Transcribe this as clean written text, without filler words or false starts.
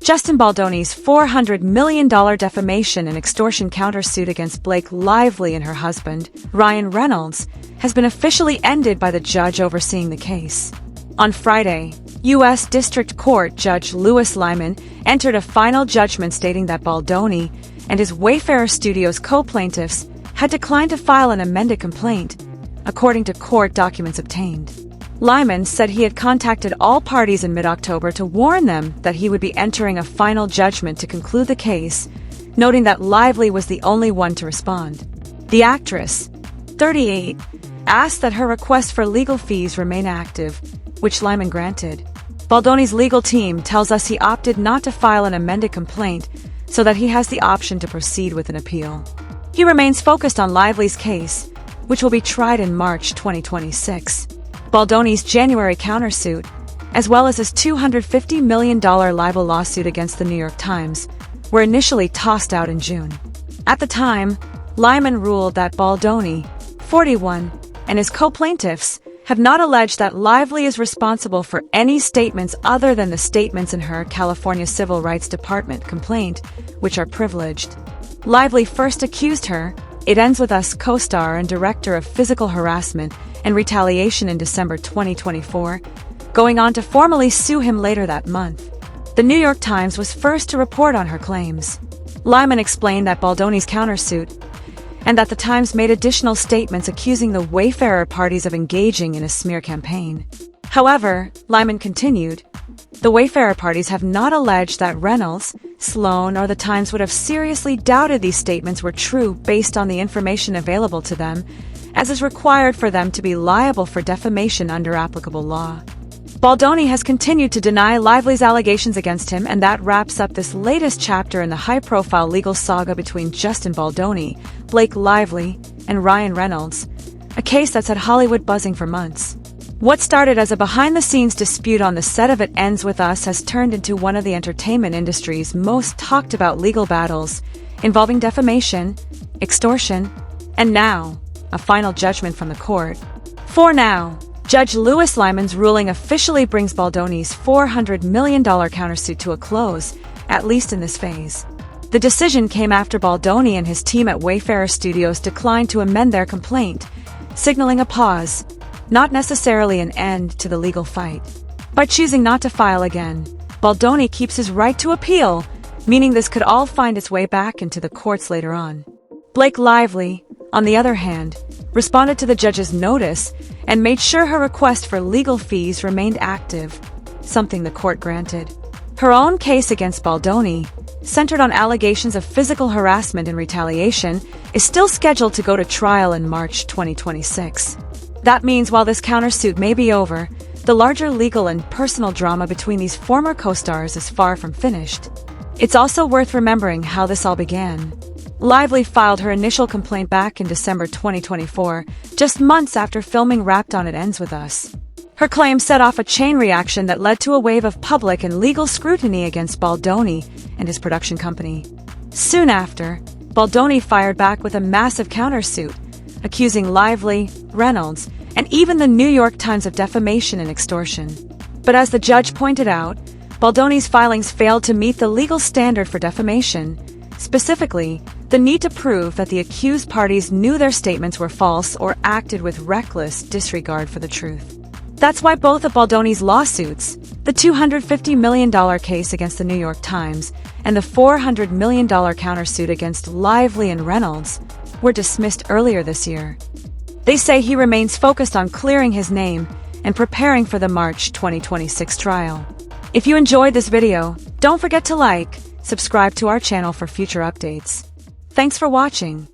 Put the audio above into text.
Justin Baldoni's $400 million defamation and extortion countersuit against Blake Lively and her husband, Ryan Reynolds, has been officially ended by the judge overseeing the case. On Friday, U.S. District Court Judge Louis Lyman entered a final judgment stating that Baldoni and his Wayfarer Studios co-plaintiffs had declined to file an amended complaint, according to court documents obtained. Lyman said he had contacted all parties in mid-October to warn them that he would be entering a final judgment to conclude the case, noting that Lively was the only one to respond. The actress, 38, asked that her request for legal fees remain active, which Lyman granted. Baldoni's legal team tells us he opted not to file an amended complaint so that he has the option to proceed with an appeal. He remains focused on Lively's case, which will be tried in March 2026. Baldoni's January countersuit, as well as his $250 million libel lawsuit against the New York Times, were initially tossed out in June. At the time, Lyman ruled that Baldoni, 41, and his co-plaintiffs have not alleged that Lively is responsible for any statements other than the statements in her California Civil Rights Department complaint, which are privileged. Lively first accused her, It Ends With Us co-star and director of physical harassment and retaliation in December 2024, going on to formally sue him later that month. The New York Times was first to report on her claims. Lyman explained that Baldoni's countersuit, and that the Times made additional statements accusing the Wayfarer parties of engaging in a smear campaign. However, Lyman continued, the Wayfarer parties have not alleged that Reynolds, Sloan, or the Times would have seriously doubted these statements were true based on the information available to them, as is required for them to be liable for defamation under applicable law. Baldoni has continued to deny Lively's allegations against him, and that wraps up this latest chapter in the high-profile legal saga between Justin Baldoni, Blake Lively, and Ryan Reynolds, a case that's had Hollywood buzzing for months. What started as a behind-the-scenes dispute on the set of It Ends With Us has turned into one of the entertainment industry's most talked-about legal battles, involving defamation, extortion, and now, a final judgment from the court. For now, Judge Louis Lyman's ruling officially brings Baldoni's $400 million countersuit to a close, at least in this phase. The decision came after Baldoni and his team at Wayfarer Studios declined to amend their complaint, signaling a pause, not necessarily an end to the legal fight. By choosing not to file again, Baldoni keeps his right to appeal, meaning this could all find its way back into the courts later on. Blake Lively, on the other hand, responded to the judge's notice and made sure her request for legal fees remained active, something the court granted. Her own case against Baldoni, centered on allegations of physical harassment and retaliation, is still scheduled to go to trial in March 2026. That means while this countersuit may be over, the larger legal and personal drama between these former co-stars is far from finished. It's also worth remembering how this all began. Lively filed her initial complaint back in December 2024, just months after filming wrapped on It Ends With Us. Her claim set off a chain reaction that led to a wave of public and legal scrutiny against Baldoni and his production company. Soon after, Baldoni fired back with a massive countersuit, accusing Lively, Reynolds, and even the New York Times of defamation and extortion. But as the judge pointed out, Baldoni's filings failed to meet the legal standard for defamation, specifically, the need to prove that the accused parties knew their statements were false or acted with reckless disregard for the truth. That's why both of Baldoni's lawsuits, the $250 million case against the New York Times and the $400 million countersuit against Lively and Reynolds, were dismissed earlier this year. They say he remains focused on clearing his name and preparing for the March 2026 trial. If you enjoyed this video, don't forget to like, subscribe to our channel for future updates. Thanks for watching.